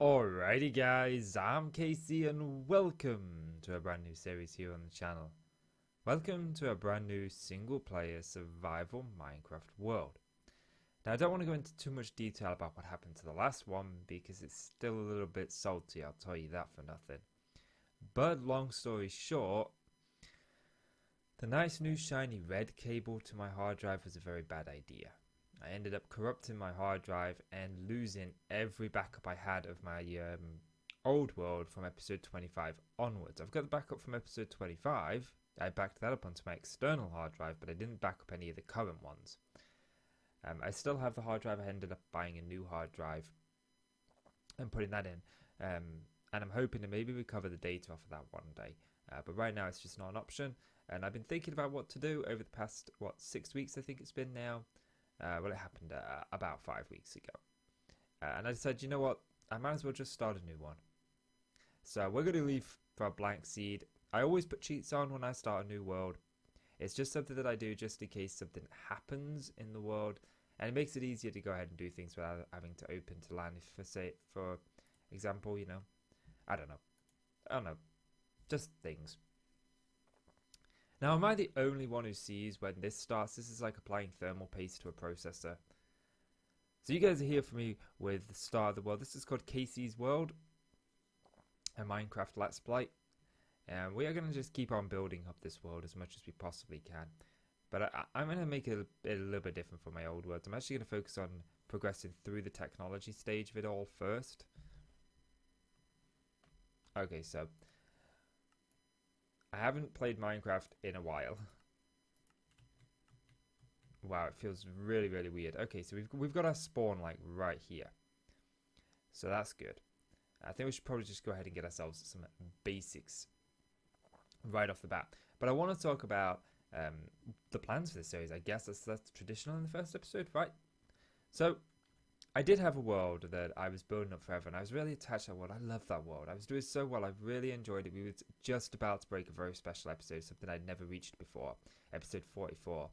Alrighty guys, I'm Casey and welcome to a brand new series here on the channel. Welcome to a brand new single player survival Minecraft world. Now I don't want to go into too much detail about what happened to the last one because it's still a little bit salty, I'll tell you that for nothing. But long story short, the nice new shiny red cable to my hard drive was a very bad idea. I ended up corrupting my hard drive and losing every backup I had of my old world from episode 25 onwards. I've got the backup from episode 25. I backed that up onto my external hard drive, but I didn't back up any of the current ones. I still have the hard drive. I ended up buying a new hard drive and putting that in. And I'm hoping to maybe recover the data off of that one day. But right now it's just not an option. And I've been thinking about what to do over the past, 6 weeks I think it's been now. Well, it happened about 5 weeks ago. And I decided, you know what? I might as well just start a new one. So we're going to leave for a blank seed. I always put cheats on when I start a new world. It's just something that I do just in case something happens in the world. And it makes it easier to go ahead and do things without having to open to land. If, for example, I don't know. Just things. Now, am I the only one who sees when this starts? This is like applying thermal paste to a processor. So you guys are here for me with the start of the world. This is called Casey's World, a Minecraft Let's Play. And we are going to just keep on building up this world as much as we possibly can. But I'm going to make it a little bit different from my old worlds. I'm actually going to focus on progressing through the technology stage of it all first. Okay, so I haven't played Minecraft in a while. Wow, it feels really, really weird. Okay, so we've got our spawn like right here. So that's good. I think we should probably just go ahead and get ourselves some basics right off the bat. But I want to talk about the plans for this series. I guess that's traditional in the first episode, right? So I did have a world that I was building up forever, and I was really attached to that world. I loved that world. I was doing so well. I really enjoyed it. We were just about to break a very special episode, something I'd never reached before, episode 44.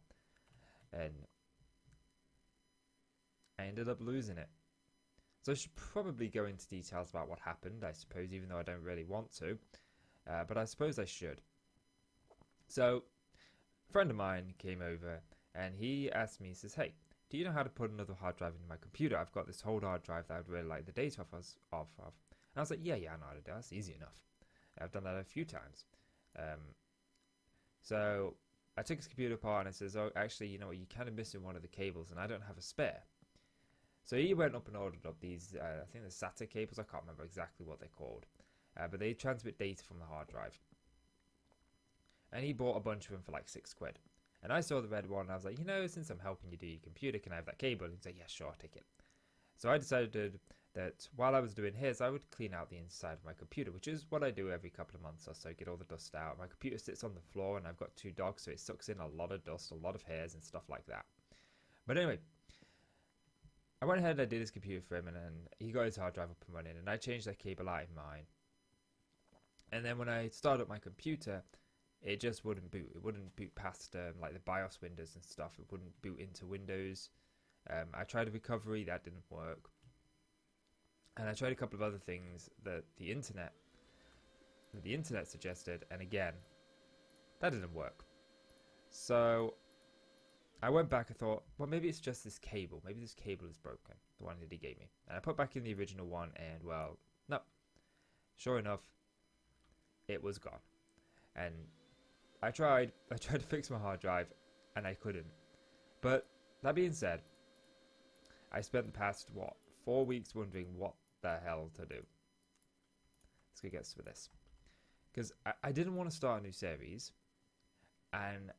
And I ended up losing it. So I should probably go into details about what happened, I suppose, even though I don't really want to. But I suppose I should. So a friend of mine came over, and he asked me, he says, hey, do you know how to put another hard drive into my computer? I've got this whole hard drive that I would really like the data off of. And I was like, yeah, I know how to do that. That's easy enough. I've done that a few times. So I took his computer apart and I says, oh, actually, you know what? You're kind of missing one of the cables and I don't have a spare. So he went up and ordered up these, I think the SATA cables. I can't remember exactly what they're called. But they transmit data from the hard drive. And he bought a bunch of them for like £6. And I saw the red one and I was like, since I'm helping you do your computer, can I have that cable? And he's like, yeah, sure, I'll take it. So I decided that while I was doing his, I would clean out the inside of my computer, which is what I do every couple of months or so, get all the dust out. My computer sits on the floor and I've got 2 dogs, so it sucks in a lot of dust, a lot of hairs and stuff like that. But anyway, I went ahead and I did his computer for him, and then he got his hard drive up and running, and I changed that cable out in mine. And then when I started up my computer, it just wouldn't boot. It wouldn't boot past like the BIOS windows and stuff. It wouldn't boot into Windows. I tried a recovery, that didn't work. And I tried a couple of other things that the internet suggested, and again, that didn't work. So I went back and thought, well, maybe it's just this cable. Maybe this cable is broken, the one that he gave me. And I put back in the original one, and well, no. Sure enough, it was gone. And I tried to fix my hard drive, and I couldn't. But that being said, I spent the past 4 weeks wondering what the hell to do. Let's go get with this, because I didn't want to start a new series, and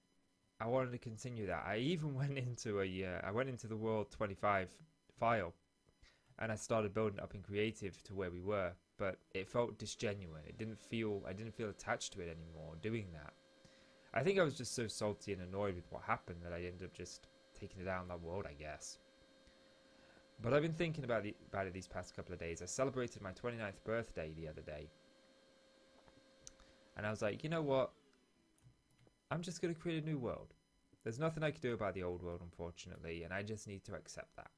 I wanted to continue that. I even went into the World 25 file, and I started building it up in creative to where we were. But it felt disgenuine. I didn't feel attached to it anymore doing that. I think I was just so salty and annoyed with what happened that I ended up just taking it down that world, I guess. But I've been thinking about it these past couple of days. I celebrated my 29th birthday the other day. And I was like, you know what? I'm just going to create a new world. There's nothing I can do about the old world, unfortunately, and I just need to accept that.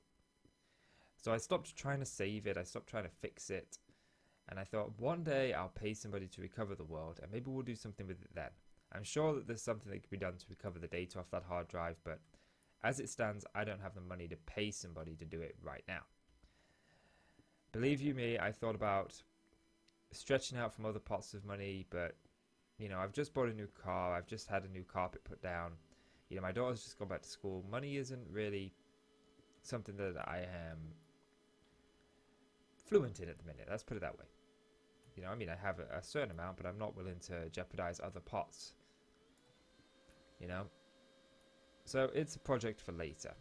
So I stopped trying to save it, I stopped trying to fix it, and I thought one day I'll pay somebody to recover the world, and maybe we'll do something with it then. I'm sure that there's something that could be done to recover the data off that hard drive, but as it stands, I don't have the money to pay somebody to do it right now. Believe you me, I thought about stretching out from other pots of money, but you know, I've just bought a new car, I've just had a new carpet put down, you know, my daughter's just gone back to school. Money isn't really something that I am fluent in at the minute, let's put it that way. You know, I mean, I have a certain amount, but I'm not willing to jeopardize other pots, you know. So it's a project for later.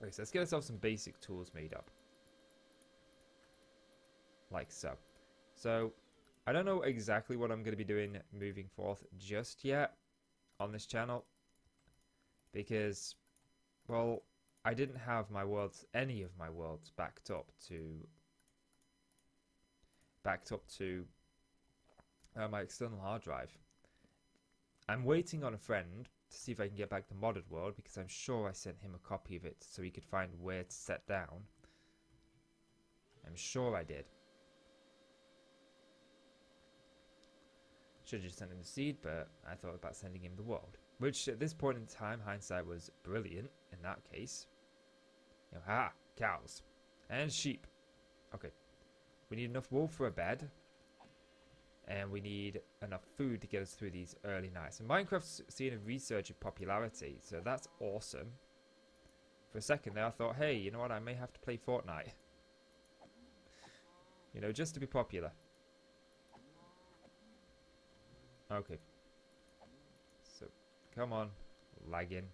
Okay, so let's get ourselves some basic tools made up. Like so. So, I don't know exactly what I'm going to be doing moving forth just yet on this channel. Because, well, I didn't have my worlds, any of my worlds backed up to my external hard drive. I'm waiting on a friend to see if I can get back the modded world, because I'm sure I sent him a copy of it so he could find where to set down. I'm sure I did. Should have just sent him the seed, but I thought about sending him the world. Which, at this point in time, hindsight was brilliant in that case. You know, cows. And sheep. Okay. We need enough wool for a bed. And we need enough food to get us through these early nights. And Minecraft's seeing a resurge of popularity, so that's awesome. For a second there, I thought, hey, you know what, I may have to play Fortnite. You know, just to be popular. Okay. So, come on. Lagging.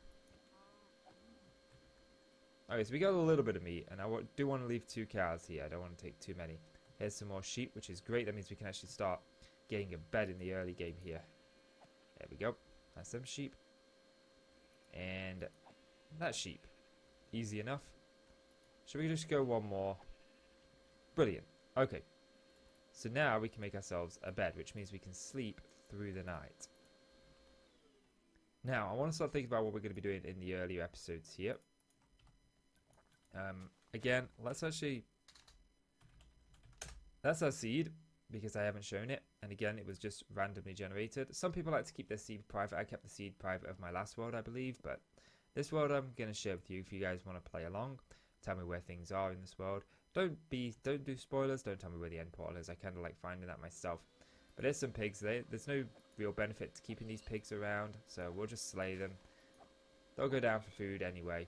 Okay, so we got a little bit of meat, and I do want to leave 2 cows here. I don't want to take too many. Here's some more sheep, which is great. That means we can actually start getting a bed in the early game here. There we go. That's some sheep. And that sheep. Easy enough. Should we just go one more? Brilliant. Okay. So now we can make ourselves a bed, which means we can sleep through the night. Now, I want to start thinking about what we're going to be doing in the earlier episodes here. Again, let's actually... That's our seed, because I haven't shown it. And again, it was just randomly generated. Some people like to keep their seed private. I kept the seed private of my last world, I believe. But this world I'm going to share with you if you guys want to play along. Tell me where things are in this world. Don't do spoilers. Don't tell me where the end portal is. I kind of like finding that myself. But there's some pigs there. There's no real benefit to keeping these pigs around. So we'll just slay them. They'll go down for food anyway.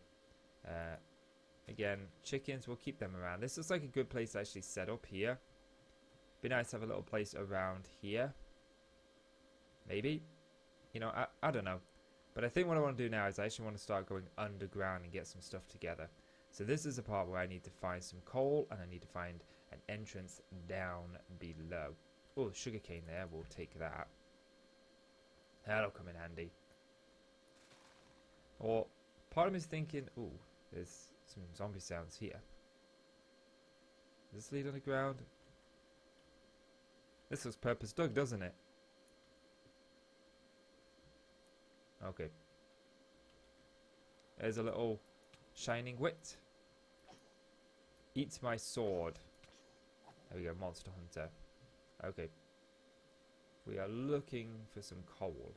Again, chickens, we'll keep them around. This looks like a good place to actually set up here. Be nice to have a little place around here. Maybe. You know, I don't know. But I think what I want to do now is I actually want to start going underground and get some stuff together. So this is a part where I need to find some coal and I need to find an entrance down below. Oh, sugarcane there. We'll take that. That'll come in handy. Or part of me is thinking, ooh, there's some zombie sounds here. Does this lead underground? This looks purpose dug, doesn't it? Okay. There's a little shining wit. Eats my sword. There we go, monster hunter. Okay. We are looking for some coal.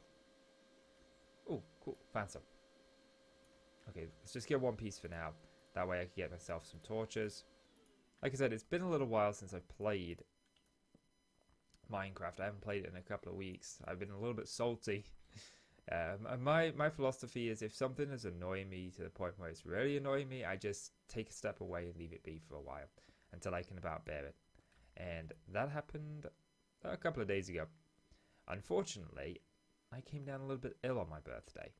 Oh, cool. Found some. Okay, let's just get one piece for now. That way I can get myself some torches. Like I said, it's been a little while since I've played Minecraft. I haven't played it in a couple of weeks. I've been a little bit salty. My philosophy is if something is annoying me to the point where it's really annoying me, I just take a step away and leave it be for a while until I can about bear it. And that happened a couple of days ago. Unfortunately, I came down a little bit ill on my birthday.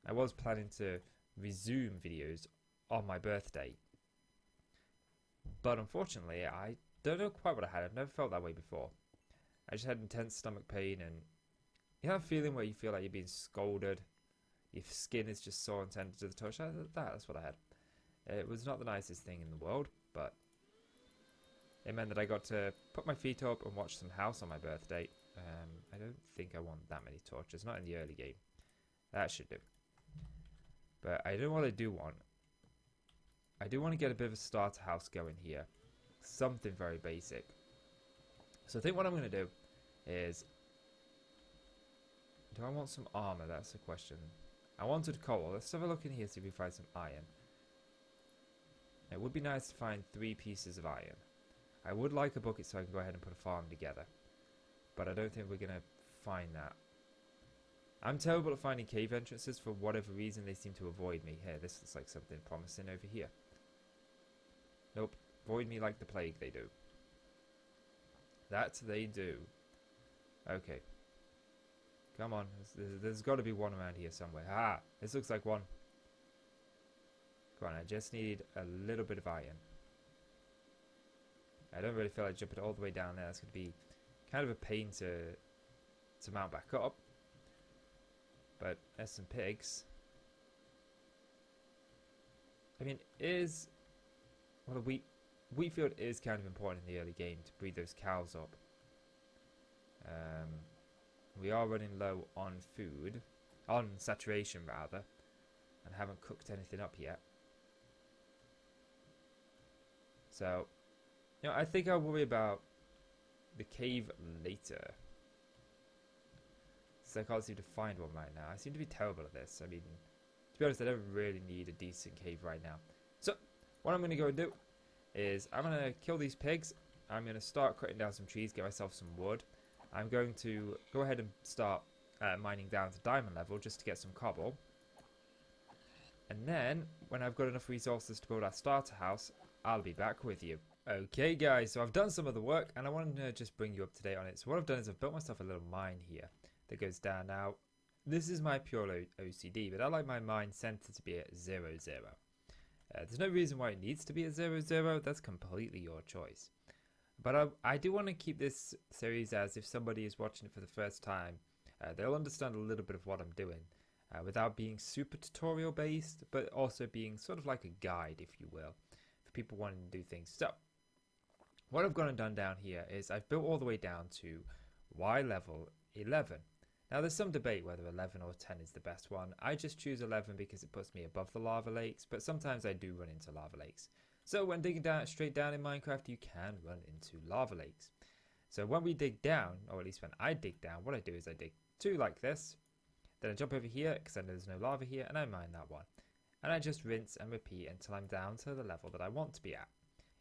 I was planning to resume videos on my birthday, but unfortunately, I don't know quite what I had. I've never felt that way before. I just had intense stomach pain, and you have a feeling where you feel like you're being scolded. Your skin is just sore and tender to the touch. That's what I had. It was not the nicest thing in the world, but it meant that I got to put my feet up and watch some house on my birthday. I don't think I want that many torches, not in the early game. That should do. But I know what I do want I do want to get a bit of a starter house going here. Something very basic. So I think what I'm going to do is... Do I want some armor? That's the question. I wanted coal. Let's have a look in here, see if we find some iron. It would be nice to find 3 pieces of iron. I would like a bucket so I can go ahead and put a farm together. But I don't think we're going to find that. I'm terrible at finding cave entrances. For whatever reason, they seem to avoid me. Here, this looks like something promising over here. Nope. Avoid me like the plague, they do. That they do. Okay. Come on. There's got to be one around here somewhere. Ah! This looks like one. Come on, I just need a little bit of iron. I don't really feel like jumping all the way down there. That's going to be kind of a pain to mount back up. But there's some pigs. I mean, well, a wheat field is kind of important in the early game to breed those cows up. We are running low on food, on saturation rather, and haven't cooked anything up yet. So, you know, I think I'll worry about the cave later. So I can't seem to find one right now. I seem to be terrible at this. I mean, to be honest, I don't really need a decent cave right now. So, what I'm going to go and do is I'm going to kill these pigs. I'm going to start cutting down some trees, get myself some wood. I'm going to go ahead and start mining down to diamond level just to get some cobble. And then, when I've got enough resources to build our starter house, I'll be back with you. Okay guys, so I've done some of the work and I wanted to just bring you up to date on it. So what I've done is I've built myself a little mine here that goes down. Now, this is my pure OCD, but I like my mine center to be at 0, 0. There's no reason why it needs to be at 0, 0. That's completely your choice. But I do want to keep this series as if somebody is watching it for the first time, they'll understand a little bit of what I'm doing without being super tutorial based, but also being sort of like a guide, if you will, for people wanting to do things. So, what I've gone and done down here is I've built all the way down to Y level 11. Now there's some debate whether 11 or 10 is the best one. I just choose 11 because it puts me above the lava lakes, but sometimes I do run into lava lakes. So when digging down straight down in Minecraft, you can run into lava lakes. So when we dig down, or at least when I dig down, what I do is I dig 2 like this. Then I jump over here because I know there's no lava here, and I mine that one. And I just rinse and repeat until I'm down to the level that I want to be at.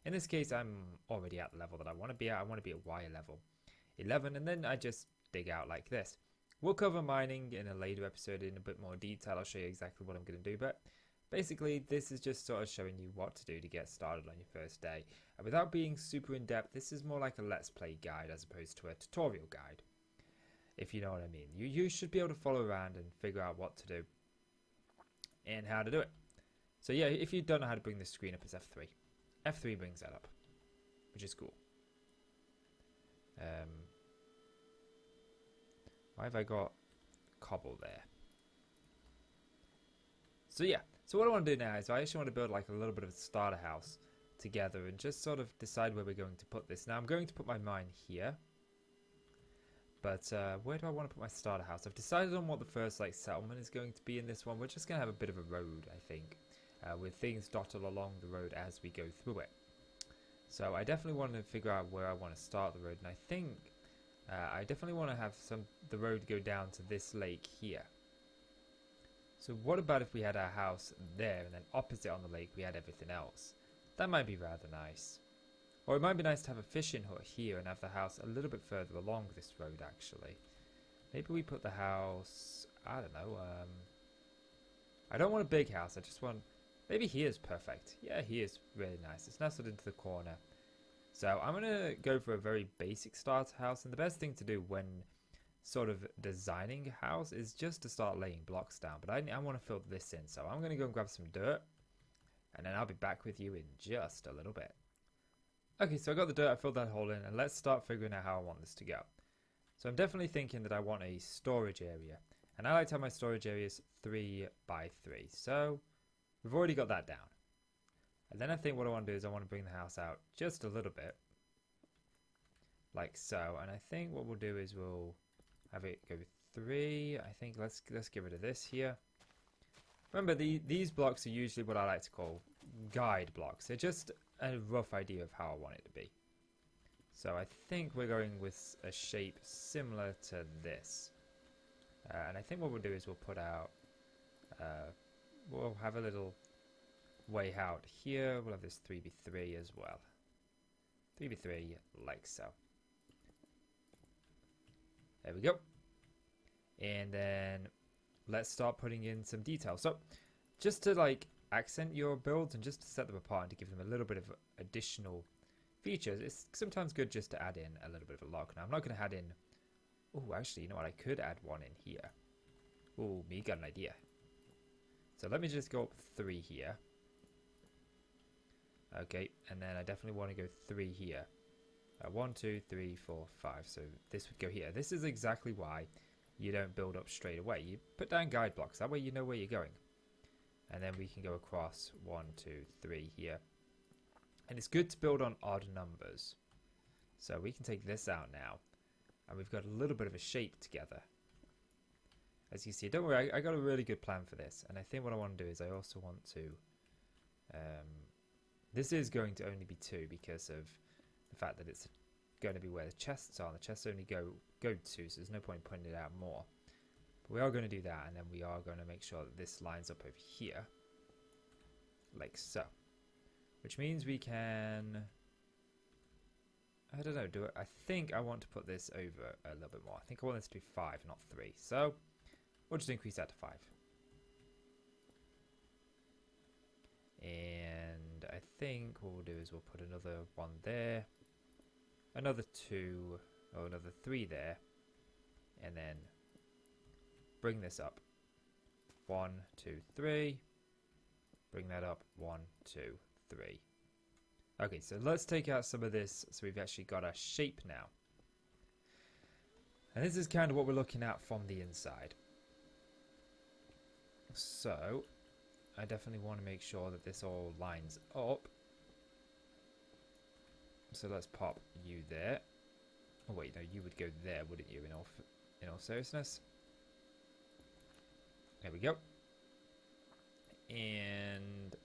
In this case, I'm already at the level that I want to be at. I want to be at Y level 11, and then I just dig out like this. We'll cover mining in a later episode in a bit more detail. I'll show you exactly what I'm going to do, but basically this is just sort of showing you what to do to get started on your first day. And without being super in depth, this is more like a let's play guide as opposed to a tutorial guide, if you know what I mean. You should be able to follow around and figure out what to do and how to do it. So yeah, if you don't know how to bring this screen up, it's F3. F3 brings that up, which is cool. Why have I got cobble there? So yeah, so what I want to do now is I actually want to build like a little bit of a starter house together and just sort of decide where we're going to put this. Now I'm going to put my mine here, but where do I want to put my starter house? I've decided on what the first like settlement is going to be in this one. We're just going to have a bit of a road, I think, with things dotted along the road as we go through it. So I definitely want to figure out where I want to start the road, and I think I definitely want to have the road go down to this lake here. So what about if we had our house there and then opposite on the lake we had everything else? That might be rather nice. Or it might be nice to have a fishing hut here and have the house a little bit further along this road actually. Maybe we put the house, I don't know, I don't want a big house, I just want, maybe here's perfect. Yeah, here's really nice. It's nestled into the corner. So I'm going to go for a very basic starter house, and the best thing to do when sort of designing a house is just to start laying blocks down. But I want to fill this in, so I'm going to go and grab some dirt, and then I'll be back with you in just a little bit. Okay, so I got the dirt, I filled that hole in, and let's start figuring out how I want this to go. So I'm definitely thinking that I want a storage area, and I like to have my storage areas 3 by 3. So we've already got that down. And then I think what I want to do is I want to bring the house out just a little bit, like so. And I think what we'll do is we'll have it go 3. I think let's get rid of this here. Remember, these blocks are usually what I like to call guide blocks. They're just a rough idea of how I want it to be. So I think we're going with a shape similar to this. And I think what we'll do is we'll put out, we'll have a little way out here. We'll have this 3x3 as well. 3x3 like so. There we go. And then let's start putting in some details. So just to like accent your builds and just to set them apart and to give them a little bit of additional features, it's sometimes good just to add in a little bit of a log. Now I'm not going to add in, oh actually, you know what, I could add one in here. Oh, me got an idea. So let me just go up 3 here. Okay, and then I definitely want to go 3 here. 1, 2, 3, 4, 5. So this would go here. This is exactly why you don't build up straight away. You put down guide blocks. That way you know where you're going. And then we can go across 1, 2, 3 here. And it's good to build on odd numbers. So we can take this out now. And we've got a little bit of a shape together. As you see, don't worry, I got a really good plan for this. And I think what I want to do is I also want to... this is going to only be 2 because of the fact that it's going to be where the chests are. And the chests only go 2, so there's no point in putting it out more. But we are going to do that, and then we are going to make sure that this lines up over here. Like so. Which means we can... I don't know, I think I want to put this over a little bit more. I think I want this to be 5, not 3. So, we'll just increase that to 5. And I think what we'll do is we'll put another 1 there. Another 2, or another 3 there. And then bring this up. 1, 2, 3. Bring that up. 1, 2, 3. Okay, so let's take out some of this so we've actually got our shape now. And this is kind of what we're looking at from the inside. So, I definitely want to make sure that this all lines up. So let's pop you there. Oh wait, no, you would go there, wouldn't you, in all seriousness? There we go. And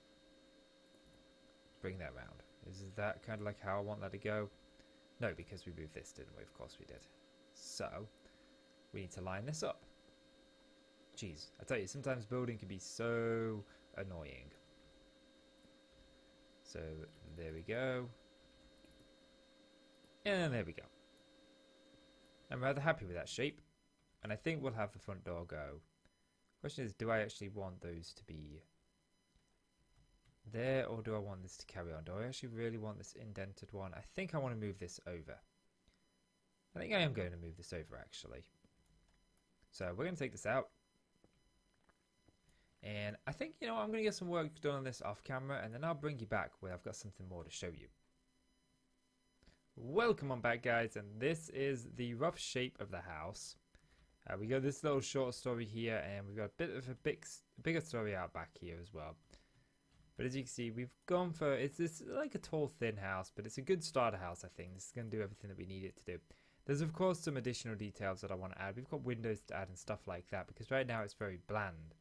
bring that round. Is that kind of like how I want that to go? No, because we moved this, didn't we? Of course we did. So, we need to line this up. Jeez, I tell you, sometimes building can be so annoying. So, there we go. And there we go. I'm rather happy with that shape. And I think we'll have the front door go. Question is, do I actually want those to be there, or do I want this to carry on? Do I actually really want this indented one? I think I want to move this over. I think I am going to move this over, actually. So we're going to take this out. And I think, you know, I'm going to get some work done on this off camera, and then I'll bring you back where I've got something more to show you. Welcome on back, guys, and this is the rough shape of the house. We got this little short story here, and we've got a bit of a bigger story out back here as well. But as you can see, we've gone for, it's like a tall, thin house, but it's a good starter house, I think. This is going to do everything that we need it to do. There's, of course, some additional details that I want to add. We've got windows to add and stuff like that, because right now it's very bland.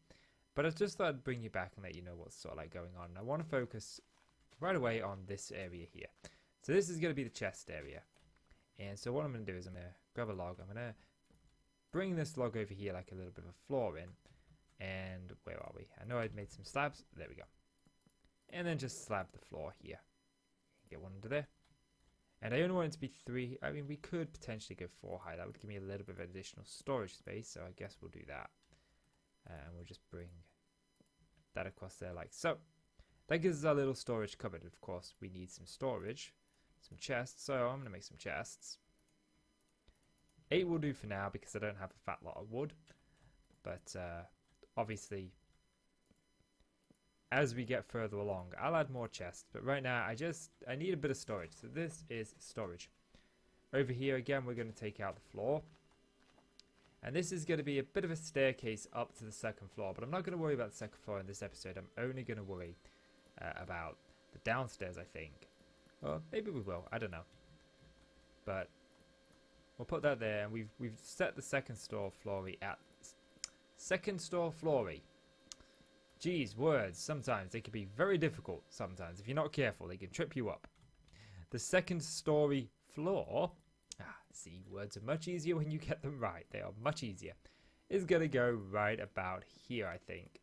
But I just thought I'd bring you back and let you know what's sort of like going on. And I want to focus right away on this area here. So this is going to be the chest area. And so what I'm going to do is I'm going to grab a log. I'm going to bring this log over here like a little bit of a floor in. And where are we? I know I'd made some slabs. There we go. And then just slab the floor here. Get one under there. And I only want it to be 3. I mean, we could potentially go 4 high. That would give me a little bit of additional storage space. So I guess we'll do that. And we'll just bring that across there like so. That gives us our little storage cupboard. Of course, we need some storage. Some chests. So I'm going to make some chests. 8 will do for now because I don't have a fat lot of wood. But obviously, as we get further along, I'll add more chests. But right now, I need a bit of storage. So this is storage. Over here, again, we're going to take out the floor. And this is going to be a bit of a staircase up to the second floor. But I'm not going to worry about the second floor in this episode. I'm only going to worry about the downstairs, I think. Or maybe we will. I don't know. But we'll put that there. And we've set the second store flooring at... Second store flooring. Geez, words, sometimes they can be very difficult. Sometimes, if you're not careful, they can trip you up. The second story floor, see, words are much easier when you get them right. They are much easier. Is going to go right about here, I think.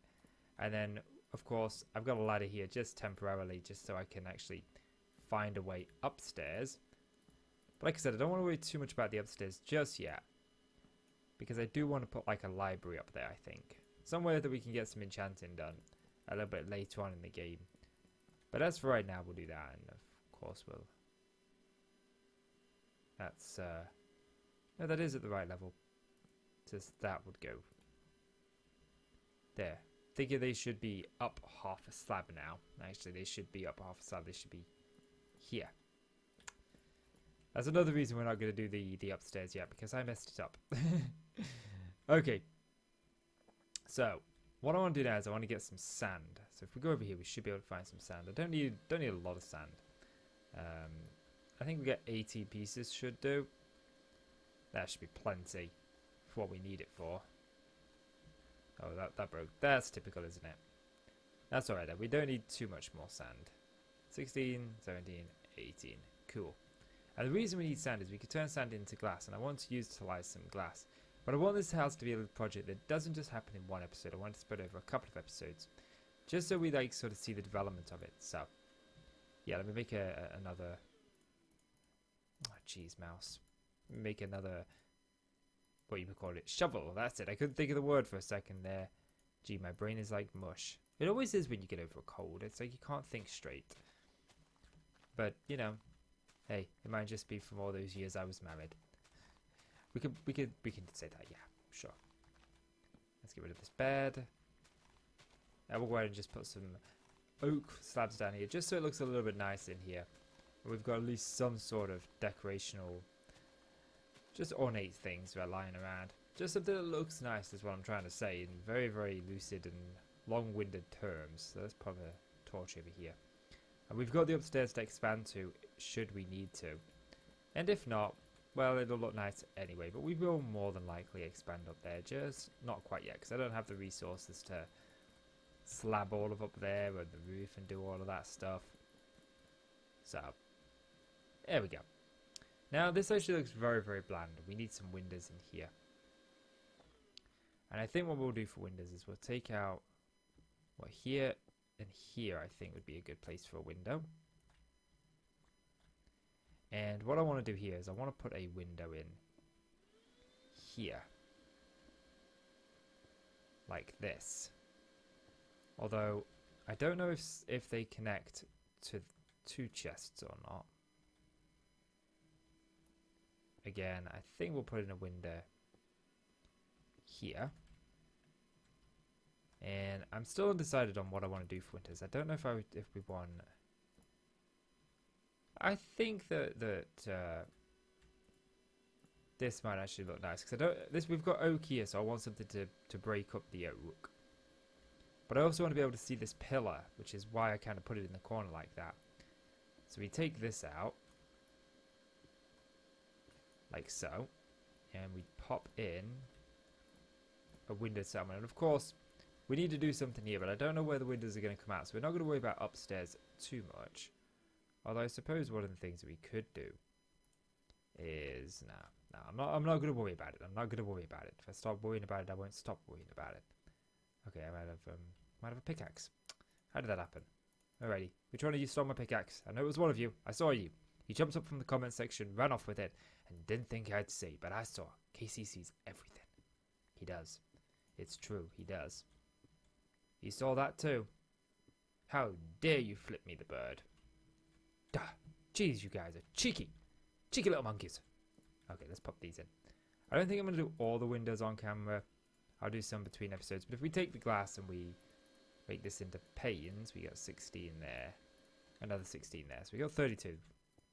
And then, of course, I've got a ladder here just temporarily, just so I can actually find a way upstairs. But like I said, I don't want to worry too much about the upstairs just yet, because I do want to put like a library up there, I think. Somewhere that we can get some enchanting done a little bit later on in the game. But as for right now, we'll do that, and of course we'll... That's, no, that is at the right level. Just that would go. There. Figure they should be up half a slab now. Actually, they should be up half a slab. They should be here. That's another reason we're not going to do the upstairs yet, because I messed it up. Okay. So, what I want to do now is I want to get some sand. So if we go over here, we should be able to find some sand. I don't need a lot of sand. I think we get 80 pieces should do. That should be plenty for what we need it for. Oh, that broke. That's typical, isn't it? That's alright then. We don't need too much more sand. 16, 17, 18. Cool. And the reason we need sand is we can turn sand into glass, and I want to utilize some glass. But I want this house to be a little project that doesn't just happen in one episode. I want it to spread over a couple of episodes, just so we like sort of see the development of it. So, yeah, let me make another. Oh, jeez, mouse. Make another. What you would call it? Shovel. That's it. I couldn't think of the word for a second there. Gee, my brain is like mush. It always is when you get over a cold. It's like you can't think straight. But you know, hey, it might just be from all those years I was married. We can say that, yeah, sure. Let's get rid of this bed. We'll go ahead and just put some oak slabs down here, just so it looks a little bit nice in here. We've got at least some sort of decorational, just ornate things that are lying around. Just something that looks nice is what I'm trying to say in very, very lucid and long-winded terms. So let's put a torch over here. And we've got the upstairs to expand to, should we need to. And if not, well, it'll look nice anyway, but we will more than likely expand up there, just not quite yet, because I don't have the resources to slab all of up there and the roof and do all of that stuff. So, there we go. Now, this actually looks very, very bland. We need some windows in here. And I think what we'll do for windows is we'll take out, well, here and here I think would be a good place for a window. And what I want to do here is I want to put a window in here. Like this. Although, I don't know if they connect to two chests or not. Again, I think we'll put in a window here. And I'm still undecided on what I want to do for windows. I don't know if we want... I think that this might actually look nice, because we've got oak here, so I want something to break up the oak. But I also want to be able to see this pillar, which is why I kind of put it in the corner like that. So we take this out, like so, and we pop in a window settlement. And of course, we need to do something here, but I don't know where the windows are going to come out, so we're not going to worry about upstairs too much. Although I suppose one of the things that we could do is no, I'm not going to worry about it. I'm not going to worry about it. If I start worrying about it, I won't stop worrying about it. Okay, I might have a pickaxe. How did that happen? Alrighty, which one of you stole my pickaxe? I know it was one of you. I saw you. He jumped up from the comment section, ran off with it, and didn't think I'd see. But I saw. KC sees everything. He does. It's true. He does. You saw that too. How dare you flip me the bird? Duh. Jeez, you guys are cheeky. Cheeky little monkeys. Okay, let's pop these in. I don't think I'm going to do all the windows on camera. I'll do some between episodes. But if we take the glass and we make this into panes, we got 16 there. Another 16 there. So we got 32.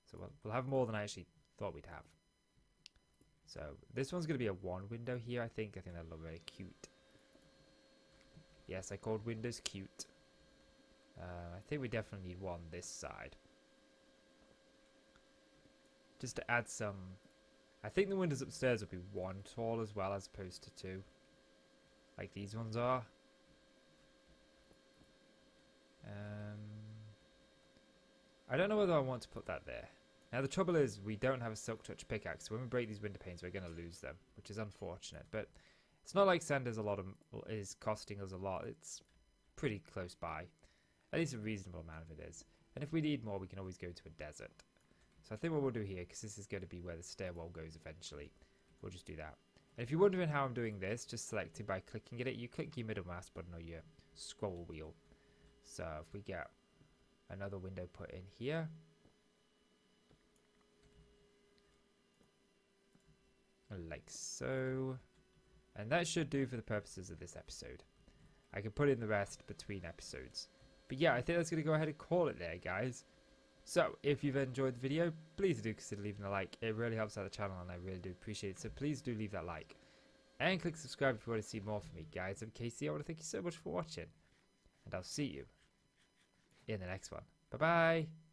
So we'll have more than I actually thought we'd have. So this one's going to be a one window here, I think. I think that'll look very cute. Yes, I called windows cute. I think we definitely need one this side. Just to add some... I think the windows upstairs will be one tall as well, as opposed to two. Like these ones are. I don't know whether I want to put that there. Now the trouble is we don't have a silk touch pickaxe, so when we break these window panes we're going to lose them, which is unfortunate. But it's not like sand is costing us a lot. It's pretty close by. At least a reasonable amount of it is. And if we need more, we can always go to a desert. So I think what we'll do here, because this is going to be where the stairwell goes eventually, we'll just do that. And if you're wondering how I'm doing this, just select it by clicking at it. You click your middle mouse button or your scroll wheel. So if we get another window put in here, like so, and that should do for the purposes of this episode. I can put in the rest between episodes. But yeah, I think that's going to go ahead and call it there, guys. So if you've enjoyed the video, please do consider leaving a like. It really helps out the channel and I really do appreciate it. So please do leave that like. And click subscribe if you want to see more from me, guys. I'm Casey. I want to thank you so much for watching. And I'll see you in the next one. Bye bye.